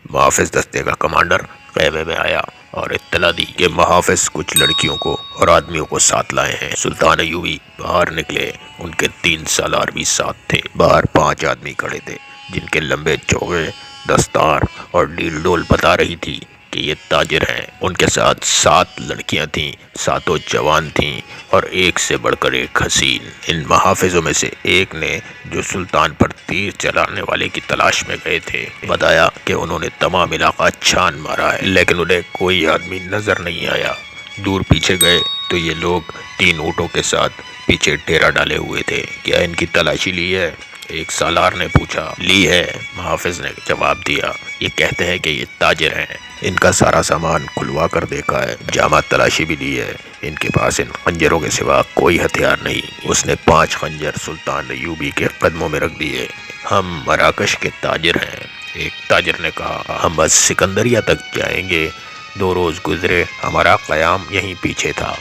محافظ دستے کا کمانڈر خیمے میں آیا اور اطلاع دی کہ محافظ کچھ لڑکیوں کو اور آدمیوں کو ساتھ لائے ہیں۔ سلطان ایوبی باہر نکلے، ان کے 3 سالار بھی ساتھ تھے۔ باہر 5 آدمی کھڑے تھے جن کے لمبے چوغے، دستار اور ڈیل ڈول بتا رہی تھی کہ یہ تاجر ہیں۔ ان کے ساتھ 7 لڑکیاں تھیں، 7 جوان تھیں اور ایک سے بڑھ کر ایک حسین۔ ان محافظوں میں سے ایک نے، جو سلطان پر تیر چلانے والے کی تلاش میں گئے تھے، بتایا کہ انہوں نے تمام علاقہ چھان مارا ہے لیکن انہیں کوئی آدمی نظر نہیں آیا۔ دور پیچھے گئے تو یہ لوگ 3 اونٹوں کے ساتھ پیچھے ڈیرا ڈالے ہوئے تھے۔ کیا ان کی تلاشی لی ہے؟ ایک سالار نے پوچھا۔ لی ہے، محافظ نے جواب دیا۔ یہ کہتے ہیں کہ یہ تاجر ہیں، ان کا سارا سامان کھلوا کر دیکھا ہے، جامع تلاشی بھی لی ہے، ان کے پاس ان خنجروں کے سوا کوئی ہتھیار نہیں۔ اس نے 5 خنجر سلطان ایوبی کے قدموں میں رکھ دیے۔ ہم مراکش کے تاجر ہیں، ایک تاجر نے کہا۔ ہم بس سکندریہ تک جائیں گے، 2 روز گزرے، ہمارا قیام یہیں پیچھے تھا۔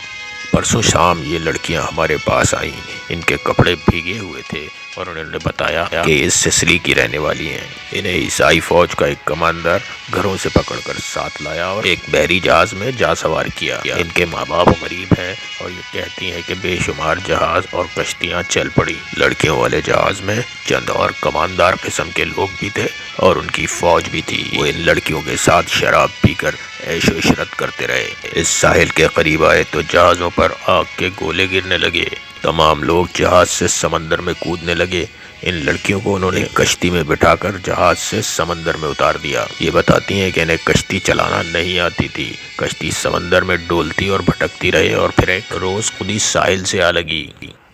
پرسوں شام یہ لڑکیاں ہمارے پاس آئیں، ان کے کپڑے بھیگے ہوئے تھے اور انہوں نے بتایا کہ اس سسلی کی رہنے والی ہیں۔ انہیں عیسائی فوج کا ایک کمانڈر گھروں سے پکڑ کر ساتھ لایا اور ایک بحری جہاز میں جا سوار کیا۔ ان کے ماں باپ غریب ہیں اور یہ کہتی ہیں کہ بے شمار جہاز اور کشتیاں چل پڑی۔ لڑکیوں والے جہاز میں چند اور کماندار قسم کے لوگ بھی تھے اور ان کی فوج بھی تھی۔ وہ ان لڑکیوں کے ساتھ شراب پی کر عیش و عشرت کرتے رہے۔ اس ساحل کے قریب آئے تو جہازوں پر آگ کے گولے گرنے لگے۔ تمام لوگ جہاز سے سمندر میں کودنے لگے۔ ان لڑکیوں کو انہوں نے کشتی میں بٹھا کر جہاز سے سمندر میں اتار دیا۔ یہ بتاتی ہیں کہ انہیں کشتی چلانا نہیں آتی تھی۔ کشتی سمندر میں ڈولتی اور بھٹکتی رہے اور پھر ایک روز خود ہی ساحل سے آ لگی۔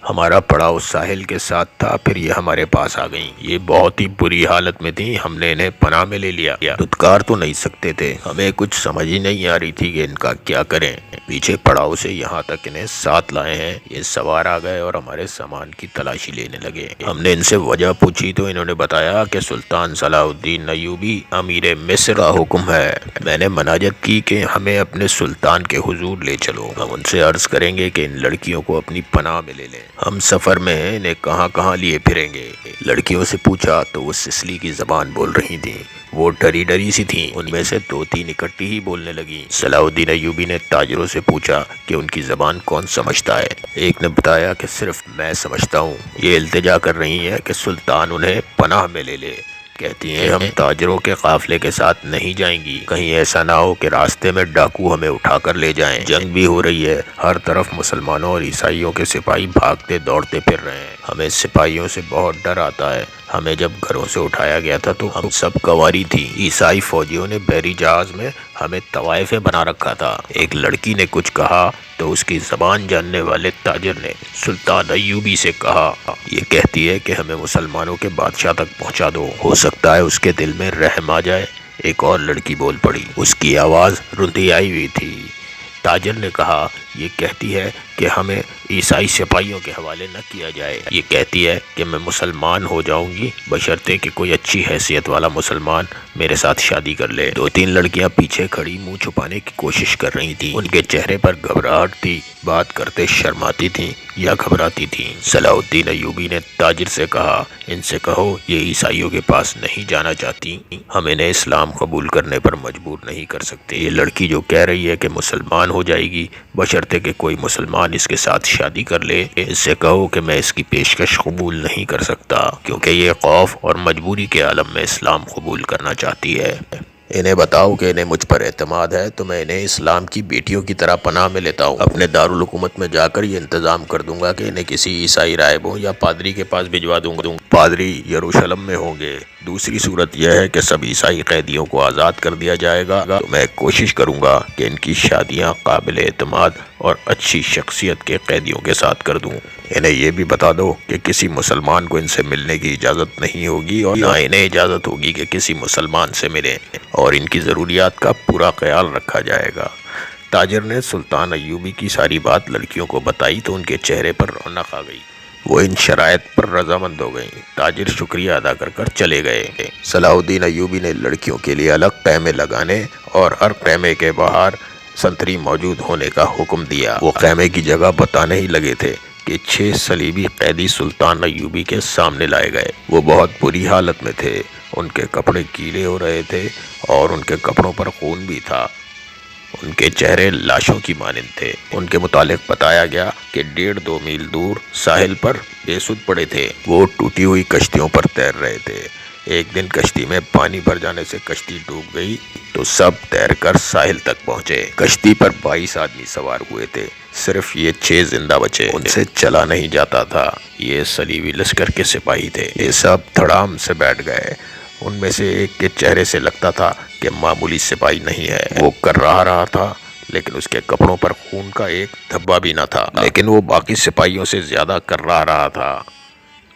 ہمارا پڑاؤ ساحل کے ساتھ تھا، پھر یہ ہمارے پاس آ گئیں۔ یہ بہت ہی بری حالت میں تھیں، ہم نے انہیں پناہ میں لے لیا۔ دھتکار تو نہیں سکتے تھے، ہمیں کچھ سمجھ ہی نہیں آ رہی تھی کہ ان کا کیا کریں۔ پیچھے پڑاؤ سے یہاں تک انہیں ساتھ لائے ہیں۔ یہ سوار آ گئے اور ہمارے سامان کی تلاشی لینے لگے۔ ہم نے ان سے وجہ پوچھی تو انہوں نے بتایا کہ سلطان صلاح الدین ایوبی امیر مصر کا حکم ہے۔ میں نے مناجت کی کہ ہمیں اپنے سلطان کے حضور لے چلو، ہم ان سے عرض کریں گے کہ ان لڑکیوں کو اپنی پناہ میں لے لیں۔ ہم سفر میں ہیں، انہیں کہاں کہاں لیے پھریں گے۔ لڑکیوں سے پوچھا تو وہ سسلی کی زبان بول رہی تھیں۔ وہ ڈری ڈری سی تھیں، ان میں سے 2-3 اکٹھی ہی بولنے لگیں۔ صلاح الدین ایوبی نے تاجروں سے پوچھا کہ ان کی زبان کون سمجھتا ہے۔ ایک نے بتایا کہ صرف میں سمجھتا ہوں۔ یہ التجا کر رہی ہیں کہ سلطان انہیں پناہ میں لے لے۔ کہتی ہیں ہم تاجروں کے قافلے کے ساتھ نہیں جائیں گی، کہیں ایسا نہ ہو کہ راستے میں ڈاکو ہمیں اٹھا کر لے جائیں۔ جنگ بھی ہو رہی ہے، ہر طرف مسلمانوں اور عیسائیوں کے سپاہی بھاگتے دوڑتے پھر رہے ہیں۔ ہمیں سپاہیوں سے بہت ڈر آتا ہے۔ ہمیں جب گھروں سے اٹھایا گیا تھا تو ہم سب کنواری تھیں۔ عیسائی فوجیوں نے بحری جہاز میں ہمیں طوائفیں بنا رکھا تھا۔ ایک لڑکی نے کچھ کہا تو اس کی زبان جاننے والے تاجر نے سلطان ایوبی سے کہا، یہ کہتی ہے کہ ہمیں مسلمانوں کے بادشاہ تک پہنچا دو، ہو سکتا ہے اس کے دل میں رحم آ جائے۔ ایک اور لڑکی بول پڑی، اس کی آواز رندیائی ہوئی تھی۔ تاجر نے کہا، یہ کہتی ہے کہ ہمیں عیسائی سپاہیوں کے حوالے نہ کیا جائے۔ یہ کہتی ہے کہ میں مسلمان ہو جاؤں گی بشرطے کہ کوئی اچھی حیثیت والا مسلمان میرے ساتھ شادی کر لے۔ 2-3 لڑکیاں پیچھے کھڑی منہ چھپانے کی کوشش کر رہی تھیں۔ ان کے چہرے پر گھبراہٹ تھی، بات کرتے شرماتی تھیں یا گھبراتی تھیں۔ صلاح الدین ایوبی نے تاجر سے کہا، ان سے کہو یہ عیسائیوں کے پاس نہیں جانا چاہتی، ہم انہیں اسلام قبول کرنے پر مجبور نہیں کر سکتے۔ یہ لڑکی جو کہہ رہی ہے کہ مسلمان ہو جائے گی بشرطے کہ کوئی مسلمان اس کے ساتھ شادی کر لے، اس سے کہو کہ میں اس کی پیشکش قبول نہیں کر سکتا کیونکہ یہ خوف اور مجبوری کے عالم میں اسلام قبول کرنا چاہتی ہے۔ انہیں بتاؤ کہ انہیں مجھ پر اعتماد ہے تو میں انہیں اسلام کی بیٹیوں کی طرح پناہ میں لیتا ہوں۔ اپنے دارالحکومت میں جا کر یہ انتظام کر دوں گا کہ انہیں کسی عیسائی راہبوں یا پادری کے پاس بھجوا دوں گا۔ پادری یروشلم میں ہوں گے۔ دوسری صورت یہ ہے کہ سب عیسائی قیدیوں کو آزاد کر دیا جائے گا تو میں کوشش کروں گا کہ ان کی شادیاں قابل اعتماد اور اچھی شخصیت کے قیدیوں کے ساتھ کر دوں۔ انہیں یہ بھی بتا دو کہ کسی مسلمان کو ان سے ملنے کی اجازت نہیں ہوگی اور نہ انہیں اجازت ہوگی کہ کسی مسلمان سے ملیں، اور ان کی ضروریات کا پورا خیال رکھا جائے گا۔ تاجر نے سلطان ایوبی کی ساری بات لڑکیوں کو بتائی تو ان کے چہرے پر رونق آ گئی، وہ ان شرائط پر رضامند ہو گئیں۔ تاجر شکریہ ادا کر کر چلے گئے۔ صلاح الدین ایوبی نے لڑکیوں کے لیے الگ خیمے لگانے اور ہر خیمے کے باہر سنتری موجود ہونے کا حکم دیا۔ وہ خیمے کی جگہ بتانے ہی لگے تھے کہ 6 صلیبی قیدی سلطان ایوبی کے سامنے لائے گئے۔ وہ بہت بری حالت میں تھے، ان کے کپڑے گیلے ہو رہے تھے اور ان کے کپڑوں پر خون بھی تھا۔ ان کے چہرے لاشوں کی مانند تھے۔ ان کے متعلق بتایا گیا کہ 1.5-2 میل دور ساحل پر بے سود پڑے تھے۔ وہ ٹوٹی ہوئی کشتیوں پر تیر رہے تھے۔ ایک دن کشتی میں پانی بھر جانے سے کشتی ڈوب گئی تو سب تیر کر ساحل تک پہنچے۔ کشتی پر 22 آدمی سوار ہوئے تھے، صرف یہ 6 زندہ بچے۔ ان سے چلا نہیں جاتا تھا۔ یہ صلیبی لشکر کے سپاہی تھے۔ یہ سب دھڑام سے بیٹھ گئے۔ ان میں سے ایک کے چہرے سے لگتا تھا کہ معمولی سپاہی نہیں ہے۔ وہ کر رہا تھا لیکن اس کے کپڑوں پر خون کا ایک دھبا بھی نہ تھا، لیکن وہ باقی سپاہیوں سے زیادہ کر رہا تھا۔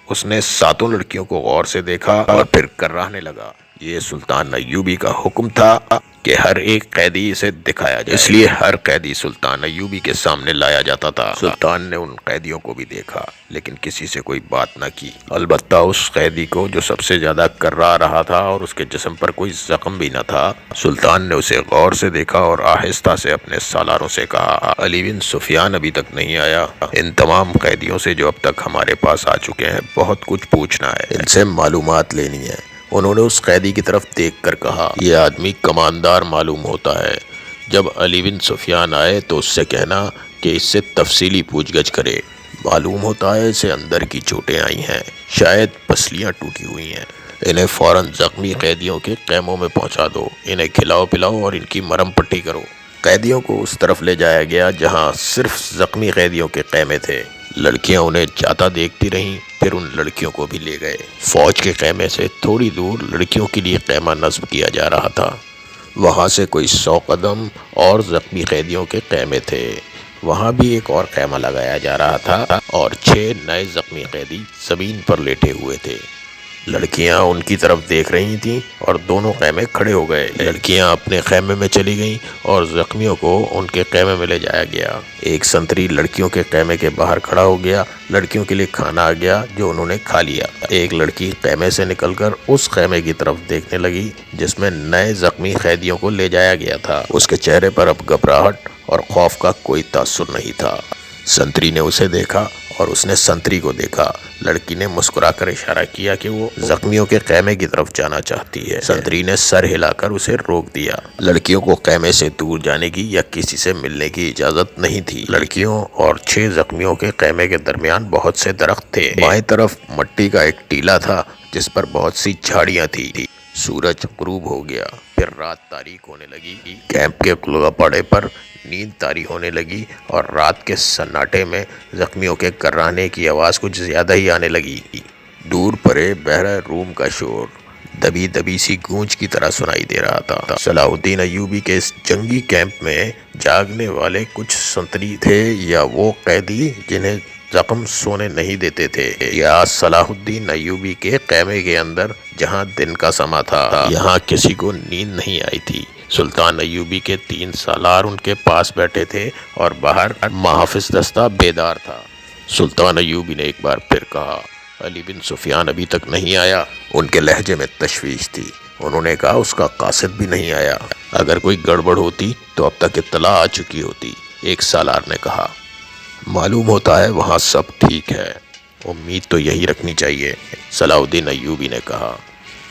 اس نے 7 لڑکیوں کو غور سے دیکھا اور پھر کرراہنے لگا۔ یہ سلطان ایوبی کا حکم تھا کہ ہر ایک قیدی اسے دکھایا جائے، اس لیے ہر قیدی سلطان ایوبی کے سامنے لایا جاتا تھا۔ سلطان نے ان قیدیوں کو بھی دیکھا لیکن کسی سے کوئی بات نہ کی، البتہ اس قیدی کو جو سب سے زیادہ کرا رہا تھا اور اس کے جسم پر کوئی زخم بھی نہ تھا۔ سلطان نے اسے غور سے دیکھا اور آہستہ سے اپنے سالاروں سے کہا، علی بن سفیان ابھی تک نہیں آیا۔ ان تمام قیدیوں سے جو اب تک ہمارے پاس آ چکے ہیں بہت کچھ پوچھنا ہے، ان سے معلومات لینی ہے۔ انہوں نے اس قیدی کی طرف دیکھ کر کہا، یہ آدمی کماندار معلوم ہوتا ہے۔ جب علی بن سفیان آئے تو اس سے کہنا کہ اس سے تفصیلی پوچھ گچھ کرے۔ معلوم ہوتا ہے اسے اندر کی چوٹیں آئی ہیں، شاید پسلیاں ٹوٹی ہوئی ہیں۔ انہیں فوراً زخمی قیدیوں کے خیموں میں پہنچا دو، انہیں کھلاؤ پلاؤ اور ان کی مرہم پٹی کرو۔ قیدیوں کو اس طرف لے جایا گیا جہاں صرف زخمی قیدیوں کے خیمے تھے۔ لڑکیاں انہیں جاتا دیکھتی رہیں، پھر ان لڑکیوں کو بھی لے گئے۔ فوج کے خیمے سے تھوڑی دور لڑکیوں کے لیے خیمہ نصب کیا جا رہا تھا۔ وہاں سے کوئی 100 قدم اور زخمی قیدیوں کے خیمے تھے، وہاں بھی ایک اور خیمہ لگایا جا رہا تھا اور 6 نئے زخمی قیدی زمین پر لیٹے ہوئے تھے۔ لڑکیاں ان کی طرف دیکھ رہی تھیں اور دونوں خیمے کھڑے ہو گئے۔ لڑکیاں اپنے خیمے میں چلی گئیں اور زخمیوں کو ان کے خیمے میں لے جایا گیا۔ ایک سنتری لڑکیوں کے خیمے کے باہر کھڑا ہو گیا، لڑکیوں کے لیے کھانا آ گیا جو انہوں نے کھا لیا۔ ایک لڑکی خیمے سے نکل کر اس خیمے کی طرف دیکھنے لگی جس میں نئے زخمی قیدیوں کو لے جایا گیا تھا۔ اس کے چہرے پر اب گھبراہٹ اور خوف کا کوئی تاثر نہیں تھا۔ سنتری نے اسے دیکھا اور اس نے سنتری کو دیکھا۔ لڑکی نے مسکرا کر اشارہ کیا کہ وہ زخمیوں کے خیمے کی طرف جانا چاہتی ہے۔ سنتری نے سر ہلا کر اسے روک دیا۔ لڑکیوں کو خیمے سے دور جانے کی یا کسی سے ملنے کی اجازت نہیں تھی۔ لڑکیوں اور 6 زخمیوں کے خیمے کے درمیان بہت سے درخت تھے۔ بائیں طرف مٹی کا ایک ٹیلہ تھا جس پر بہت سی جھاڑیاں تھی۔ سورج غروب ہو گیا، پھر رات تاریک ہونے لگی۔ کیمپ کے پڑے پر نیند طاری ہونے لگی اور رات کے سناٹے میں زخمیوں کے کراہنے کی آواز کچھ زیادہ ہی آنے لگی۔ دور پرے بحر روم کا شور دبی دبی سی گونج کی طرح سنائی دے رہا تھا۔ صلاح الدین ایوبی کے اس جنگی کیمپ میں جاگنے والے کچھ سنتری تھے یا وہ قیدی جنہیں زخم سونے نہیں دیتے تھے، یا صلاح الدین ایوبی کے خیمے کے اندر جہاں دن کا سما تھا، یہاں کسی کو نیند نہیں آئی تھی۔ سلطان ایوبی کے 3 سالار ان کے پاس بیٹھے تھے اور باہر محافظ دستہ بیدار تھا۔ سلطان ایوبی نے ایک بار پھر کہا، علی بن سفیان ابھی تک نہیں آیا؟ ان کے لہجے میں تشویش تھی۔ انہوں نے کہا، اس کا قاصد بھی نہیں آیا۔ اگر کوئی گڑبڑ ہوتی تو اب تک اطلاع آ چکی ہوتی، ایک سالار نے کہا۔ معلوم ہوتا ہے وہاں سب ٹھیک ہے، امید تو یہی رکھنی چاہیے، صلاح الدین ایوبی نے کہا،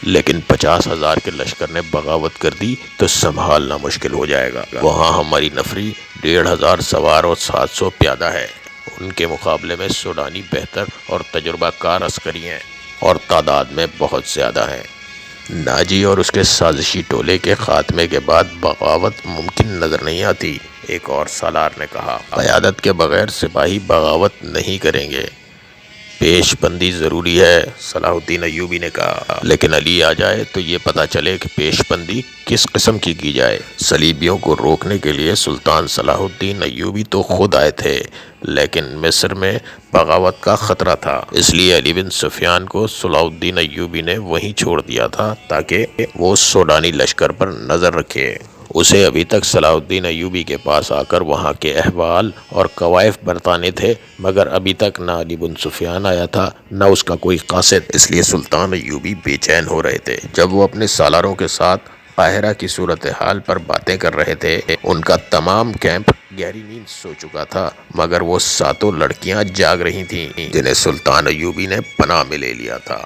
لیکن 50,000 کے لشکر نے بغاوت کر دی تو سنبھالنا مشکل ہو جائے گا۔ وہاں ہماری نفری 1,500 سوار اور 700 پیادہ ہے۔ ان کے مقابلے میں سوڈانی بہتر اور تجربہ کار عسکری ہیں اور تعداد میں بہت زیادہ ہیں۔ ناجی اور اس کے سازشی ٹولے کے خاتمے کے بعد بغاوت ممکن نظر نہیں آتی، ایک اور سالار نے کہا۔ قیادت کے بغیر سپاہی بغاوت نہیں کریں گے، پیش بندی ضروری ہے، صلاح الدین ایوبی نے کہا، لیکن علی آ جائے تو یہ پتہ چلے کہ پیش بندی کس قسم کی جائے۔ صلیبیوں کو روکنے کے لیے سلطان صلاح الدین ایوبی تو خود آئے تھے، لیکن مصر میں بغاوت کا خطرہ تھا، اس لیے علی بن سفیان کو صلاح الدین ایوبی نے وہیں چھوڑ دیا تھا تاکہ وہ سوڈانی لشکر پر نظر رکھے۔ اسے ابھی تک صلاح الدین ایوبی کے پاس آ کر وہاں کے احوال اور کوائف برتانے تھے، مگر ابھی تک نہ علی بن سفیان آیا تھا نہ اس کا کوئی قاصد، اس لیے سلطان ایوبی بے چین ہو رہے تھے۔ جب وہ اپنے سالاروں کے ساتھ قاہرہ کی صورتحال پر باتیں کر رہے تھے، ان کا تمام کیمپ گہری نیند سو چکا تھا، مگر وہ 7 لڑکیاں جاگ رہی تھیں جنہیں سلطان ایوبی نے پناہ میں لے لیا تھا۔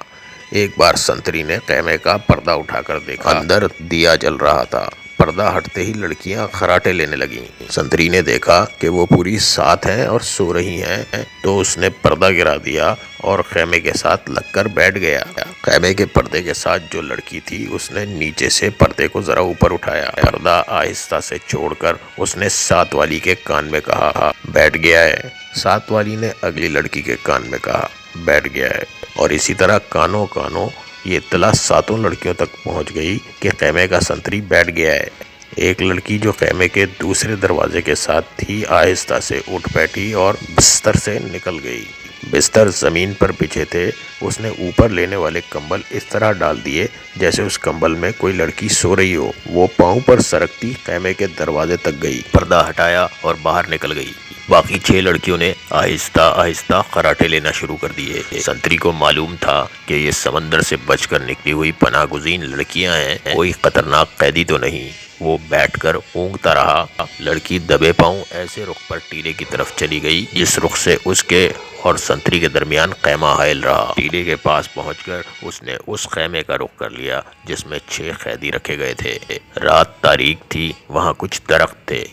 ایک بار سنتری نے خیمے کا پردہ اٹھا کر دیکھا، اندر دیا جل رہا تھا۔ پردہ ہٹتے ہی لڑکیاں خراٹے لینے لگیں۔ سنتری نے دیکھا کہ وہ پوری ساتھ ہیں اور سو رہی ہیں، تو اس نے پردہ گرا دیا اور خیمے کے ساتھ لگ کر بیٹھ گیا۔ خیمے کے پردے کے ساتھ جو لڑکی تھی اس نے نیچے سے پردے کو ذرا اوپر اٹھایا، پردہ آہستہ سے چھوڑ کر اس نے ساتھ والی کے کان میں کہا، بیٹھ گیا ہے۔ ساتھ والی نے اگلی لڑکی کے کان میں کہا، بیٹھ گیا ہے۔ اور اسی طرح کانوں یہ اطلاع ساتوں لڑکیوں تک پہنچ گئی کہ خیمے کا سنتری بیٹھ گیا ہے۔ ایک لڑکی جو خیمے کے دوسرے دروازے کے ساتھ تھی آہستہ سے اٹھ بیٹھی اور بستر سے نکل گئی۔ بستر زمین پر بچھے تھے، اس نے اوپر لینے والے کمبل اس طرح ڈال دیے جیسے اس کمبل میں کوئی لڑکی سو رہی ہو۔ وہ پاؤں پر سرکتی خیمے کے دروازے تک گئی، پردہ ہٹایا اور باہر نکل گئی۔ باقی 6 لڑکیوں نے آہستہ آہستہ خراٹے لینا شروع کر دیے۔ سنتری کو معلوم تھا کہ یہ سمندر سے بچ کر نکلی ہوئی پناہ گزین لڑکیاں ہیں، کوئی خطرناک قیدی تو نہیں۔ وہ بیٹھ کر اونگتا رہا۔ لڑکی دبے پاؤں ایسے رخ پر ٹیلے کی طرف چلی گئی جس رخ سے اس کے اور سنتری کے درمیان خیمہ حائل رہا۔ ٹیلے کے پاس پہنچ کر اس نے اس خیمے کا رخ کر لیا جس میں 6 قیدی رکھے گئے تھے۔ رات تاریک تھی، وہاں کچھ درخت تھے۔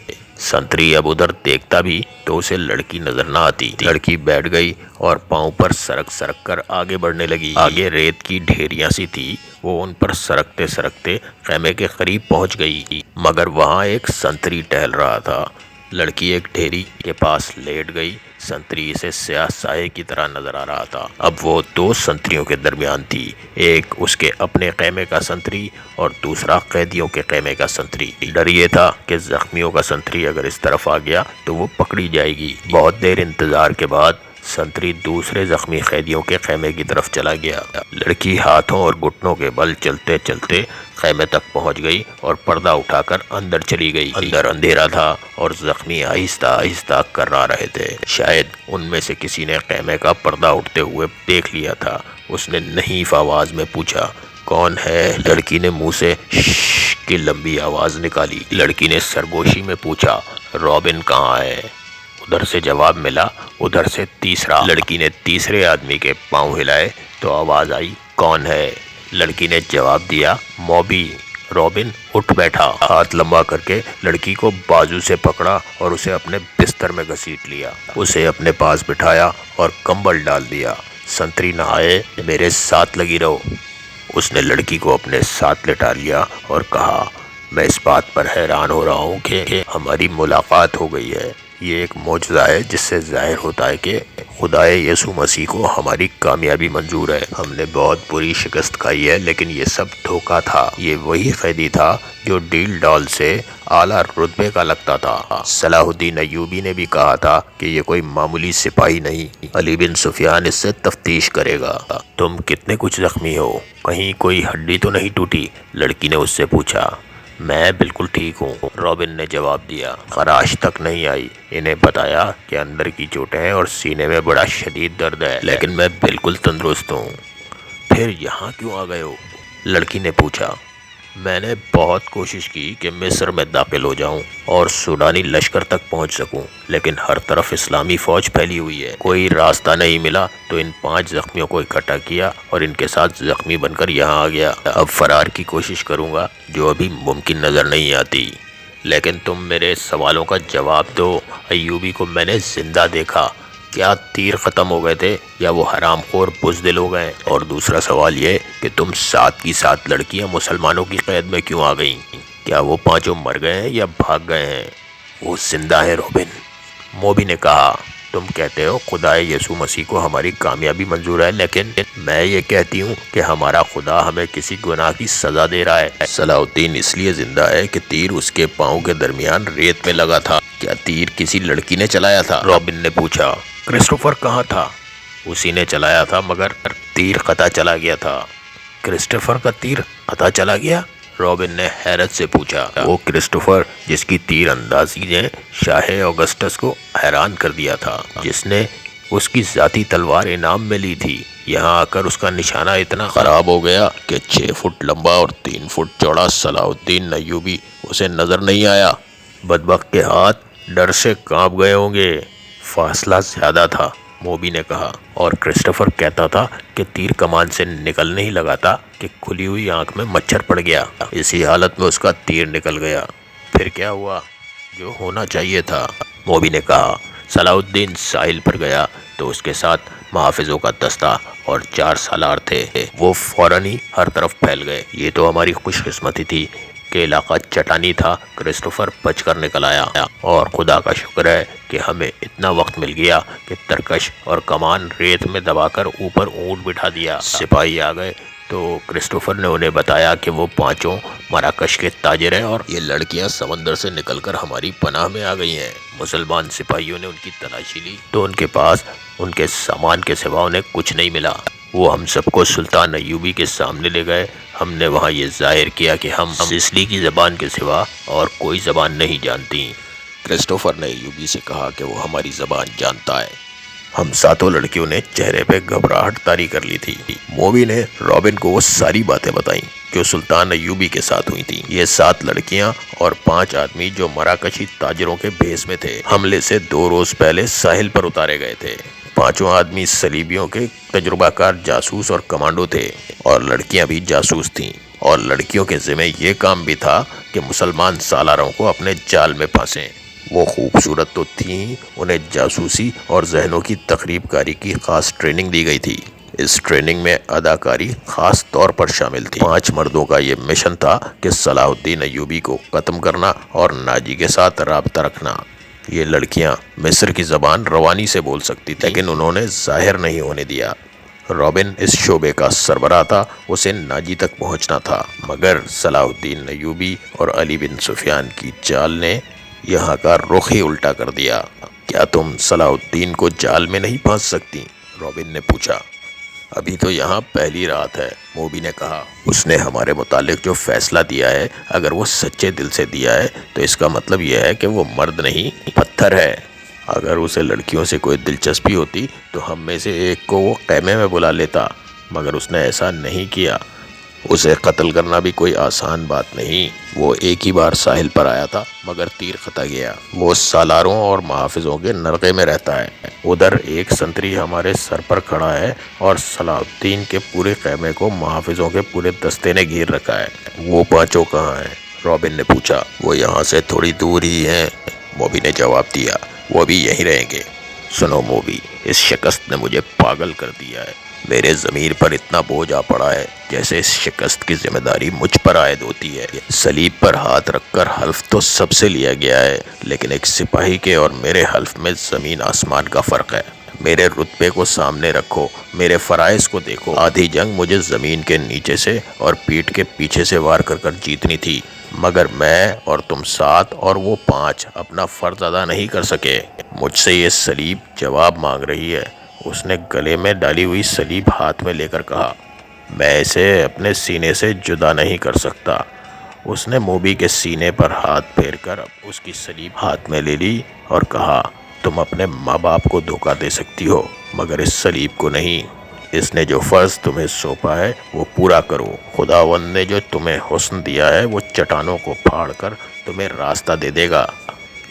سنتری اب ادھر دیکھتا بھی تو اسے لڑکی نظر نہ آتی۔ لڑکی بیٹھ گئی اور پاؤں پر سرک سرک کر آگے بڑھنے لگی۔ آگے ریت کی ڈھیریاں سی تھی، وہ ان پر سرکتے سرکتے خیمے کے قریب پہنچ گئی، مگر وہاں ایک سنتری ٹہل رہا تھا۔ لڑکی ایک ڈھیری کے پاس لیٹ گئی۔ سنتری اسے سیاہ سائے کی طرح نظر آ رہا تھا۔ اب وہ 2 سنتریوں کے درمیان تھی، ایک اس کے اپنے خیمے کا سنتری اور دوسرا قیدیوں کے خیمے کا سنتری۔ ڈر یہ تھا کہ زخمیوں کا سنتری اگر اس طرف آ گیا تو وہ پکڑی جائے گی۔ بہت دیر انتظار کے بعد سنتری دوسرے زخمی قیدیوں کے خیمے کی طرف چلا گیا۔ لڑکی ہاتھوں اور گھٹنوں کے بل چلتے چلتے خیمے تک پہنچ گئی اور پردہ اٹھا کر اندر چلی گئی۔ اندر اندھیرا تھا اور زخمی آہستہ آہستہ کرا رہے تھے۔ شاید ان میں سے کسی نے خیمے کا پردہ اٹھتے ہوئے دیکھ لیا تھا۔ اس نے نحیف آواز میں پوچھا، کون ہے؟ لڑکی نے منہ سے شش کی لمبی آواز نکالی۔ لڑکی نے سرگوشی میں پوچھا، رابن کہاں ہے؟ ادھر سے جواب ملا، ادھر سے تیسرا۔ لڑکی نے تیسرے آدمی کے پاؤں ہلائے تو آواز آئی، کون ہے؟ لڑکی نے جواب دیا، موبی۔ رابن اٹھ بیٹھا، ہاتھ لمبا کر کے لڑکی کو بازو سے پکڑا اور اسے اپنے بستر میں گھسیٹ لیا۔ اسے اپنے پاس بٹھایا اور کمبل ڈال دیا۔ سنتری نہ آئے، میرے ساتھ لگی رہو۔ اس نے لڑکی کو اپنے ساتھ لٹا لیا اور کہا، میں اس بات پر حیران ہو رہا ہوں کہ ہماری ملاقات ہو گئی ہے۔ یہ ایک معجزہ ہے جس سے ظاہر ہوتا ہے کہ خدائے یسوع مسیح کو ہماری کامیابی منظور ہے۔ ہم نے بہت بری شکست کھائی ہے، لیکن یہ سب دھوکہ تھا۔ یہ وہی قیدی تھا جو ڈیل ڈال سے اعلیٰ رتبے کا لگتا تھا۔ صلاح الدین ایوبی نے بھی کہا تھا کہ یہ کوئی معمولی سپاہی نہیں، علی بن سفیان اس سے تفتیش کرے گا۔ تم کتنے کچھ زخمی ہو؟ کہیں کوئی ہڈی تو نہیں ٹوٹی؟ لڑکی نے اس سے پوچھا۔ میں بالکل ٹھیک ہوں، رابن نے جواب دیا۔ خراش تک نہیں آئی۔ انہیں بتایا کہ اندر کی چوٹیں ہیں اور سینے میں بڑا شدید درد ہے، لیکن میں بالکل تندرست ہوں۔ پھر یہاں کیوں آ گئے ہو؟ لڑکی نے پوچھا۔ میں نے بہت کوشش کی کہ مصر میں داخل ہو جاؤں اور سوڈانی لشکر تک پہنچ سکوں، لیکن ہر طرف اسلامی فوج پھیلی ہوئی ہے۔ کوئی راستہ نہیں ملا تو ان 5 زخمیوں کو اکٹھا کیا اور ان کے ساتھ زخمی بن کر یہاں آ گیا۔ اب فرار کی کوشش کروں گا جو ابھی ممکن نظر نہیں آتی، لیکن تم میرے سوالوں کا جواب دو۔ ایوبی کو میں نے زندہ دیکھا، کیا تیر ختم ہو گئے تھے یا وہ حرام خور بزدل ہو گئے؟ اور دوسرا سوال یہ کہ تم 7 کی 7 لڑکیاں مسلمانوں کی قید میں کیوں آ گئیں؟ کیا وہ 5 مر گئے ہیں یا بھاگ گئے ہیں؟ وہ زندہ ہے، رابن، موبی نے کہا۔ تم کہتے ہو خدائے یسوع مسیح کو ہماری کامیابی منظور ہے، لیکن میں یہ کہتی ہوں کہ ہمارا خدا ہمیں کسی گناہ کی سزا دے رہا ہے۔ صلاح الدین اس لیے زندہ ہے کہ تیر اس کے پاؤں کے درمیان ریت میں لگا تھا۔ کیا تیر کسی لڑکی نے چلایا تھا؟ رابن نے پوچھا۔ کرسٹوفر کہاں تھا؟ اسی نے چلایا تھا، مگر تیر قطع چلا گیا تھا۔ کرسٹوفر کا تیر قطع چلا گیا؟ رابن نے حیرت سے پوچھا۔ وہ کرسٹوفر جس کی تیر اندازی نے شاہ اگسٹس کو حیران کر دیا تھا، جس نے اس کی ذاتی تلوار انعام میں لی تھی، یہاں آ کر اس کا نشانہ اتنا خراب ہو گیا کہ 6 فٹ لمبا اور 3 فٹ چوڑا صلاح الدین ایوبی اسے نظر نہیں آیا۔ بدبخت کے ہاتھ ڈر سے کانپ گئے ہوں گے، فاصلہ زیادہ تھا، موبی نے کہا، اور کرسٹوفر کہتا تھا کہ تیر کمان سے نکلنے ہی لگا تھا کہ کھلی ہوئی آنکھ میں مچھر پڑ گیا۔ اسی حالت میں اس کا تیر نکل گیا۔ پھر کیا ہوا؟ جو ہونا چاہیے تھا، موبی نے کہا۔ صلاح الدین ساحل پر گیا تو اس کے ساتھ محافظوں کا دستہ اور 4 سالار تھے۔ وہ فوراً ہی ہر طرف پھیل گئے۔ یہ تو ہماری خوش قسمتی تھی کہ علاقہ چٹانی تھا۔ کرسٹوفر بچ کر نکل آیا، اور خدا کا شکر ہے کہ ہمیں اتنا وقت مل گیا کہ ترکش اور کمان ریت میں دبا کر اوپر اونٹ بٹھا دیا۔ سپاہی آ گئے تو کرسٹوفر نے انہیں بتایا کہ وہ 5 مراکش کے تاجر ہیں اور یہ لڑکیاں سمندر سے نکل کر ہماری پناہ میں آ گئی ہیں۔ مسلمان سپاہیوں نے ان کی تلاشی لی تو ان کے پاس ان کے سامان کے سوا انہیں کچھ نہیں ملا۔ وہ ہم سب کو سلطان ایوبی کے سامنے لے گئے۔ ہم نے وہاں یہ ظاہر کیا کہ ہم سسلی کی زبان کے سوا اور کوئی زبان نہیں جانتی۔ کرسٹوفر نے ایوبی سے کہا کہ وہ ہماری زبان جانتا ہے۔ ہم 7 لڑکیوں نے چہرے پہ گھبراہٹ طاری کر لی تھی۔ موبی نے رابن کو وہ ساری باتیں بتائیں جو سلطان ایوبی کے ساتھ ہوئی تھیں۔ یہ 7 لڑکیاں اور 5 آدمی جو مراکشی تاجروں کے بھیس میں تھے، حملے سے 2 روز پہلے ساحل پر اتارے گئے تھے۔ 5 آدمی صلیبیوں کے تجربہ کار جاسوس اور کمانڈو تھے، اور لڑکیاں بھی جاسوس تھیں، اور لڑکیوں کے ذمہ یہ کام بھی تھا کہ مسلمان سالاروں کو اپنے جال میں پھانسیں۔ وہ خوبصورت تو تھیں، انہیں جاسوسی اور ذہنوں کی تخریب کاری کی خاص ٹریننگ دی گئی تھی۔ اس ٹریننگ میں اداکاری خاص طور پر شامل تھی۔ 5 مردوں کا یہ مشن تھا کہ صلاح الدین ایوبی کو ختم کرنا اور ناجی کے ساتھ رابطہ رکھنا۔ یہ لڑکیاں مصر کی زبان روانی سے بول سکتی تھیں، لیکن انہوں نے ظاہر نہیں ہونے دیا۔ رابن اس شعبے کا سربراہ تھا، اسے ناجی تک پہنچنا تھا، مگر صلاح الدین ایوبی اور علی بن سفیان کی چال نے یہاں کا رخ ہی الٹا کر دیا۔ کیا تم صلاح الدین کو جال میں نہیں پھانس سکتی؟ رابن نے پوچھا۔ ابھی تو یہاں پہلی رات ہے، موبی نے کہا۔ اس نے ہمارے متعلق جو فیصلہ دیا ہے، اگر وہ سچے دل سے دیا ہے تو اس کا مطلب یہ ہے کہ وہ مرد نہیں پتھر ہے۔ اگر اسے لڑکیوں سے کوئی دلچسپی ہوتی تو ہم میں سے ایک کو وہ خیمے میں بلا لیتا، مگر اس نے ایسا نہیں کیا۔ اسے قتل کرنا بھی کوئی آسان بات نہیں۔ وہ ایک ہی بار ساحل پر آیا تھا، مگر تیر خطا گیا۔ وہ سالاروں اور محافظوں کے نرغے میں رہتا ہے۔ ادھر ایک سنتری ہمارے سر پر کھڑا ہے، اور صلاح الدین کے پورے خیمے کو محافظوں کے پورے دستے نے گھیر رکھا ہے۔ وہ 5 کہاں ہیں؟ رابن نے پوچھا۔ وہ یہاں سے تھوڑی دور ہی ہیں، موبی نے جواب دیا۔ وہ بھی یہیں رہیں گے۔ سنو موبی، اس شکست نے مجھے پاگل کر دیا ہے۔ میرے ضمیر پر اتنا بوجھ آ پڑا ہے جیسے اس شکست کی ذمہ داری مجھ پر عائد ہوتی ہے۔ صلیب پر ہاتھ رکھ کر حلف تو سب سے لیا گیا ہے، لیکن ایک سپاہی کے اور میرے حلف میں زمین آسمان کا فرق ہے۔ میرے رتبے کو سامنے رکھو، میرے فرائض کو دیکھو۔ آدھی جنگ مجھے زمین کے نیچے سے اور پیٹھ کے پیچھے سے وار کر جیتنی تھی، مگر میں اور تم 7 اور وہ 5 اپنا فرض ادا نہیں کر سکے۔ مجھ سے یہ صلیب جواب مانگ رہی ہے۔ اس نے گلے میں ڈالی ہوئی صلیب ہاتھ میں لے کر کہا، میں اسے اپنے سینے سے جدا نہیں کر سکتا۔ اس نے موبی کے سینے پر ہاتھ پھیر کر اس کی صلیب ہاتھ میں لے لی اور کہا، تم اپنے ماں باپ کو دھوکہ دے سکتی ہو، مگر اس صلیب کو نہیں۔ اس نے جو فرض تمہیں سونپا ہے وہ پورا کرو۔ خداوند نے جو تمہیں حسن دیا ہے وہ چٹانوں کو پھاڑ کر تمہیں راستہ دے دے گا۔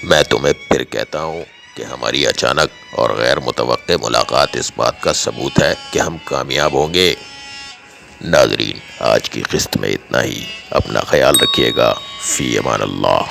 میں تمہیں پھر کہتا ہوں کہ ہماری اچانک اور غیر متوقع ملاقات اس بات کا ثبوت ہے کہ ہم کامیاب ہوں گے۔ ناظرین، آج کی قسط میں اتنا ہی۔ اپنا خیال رکھیے گا۔ فی امان اللہ۔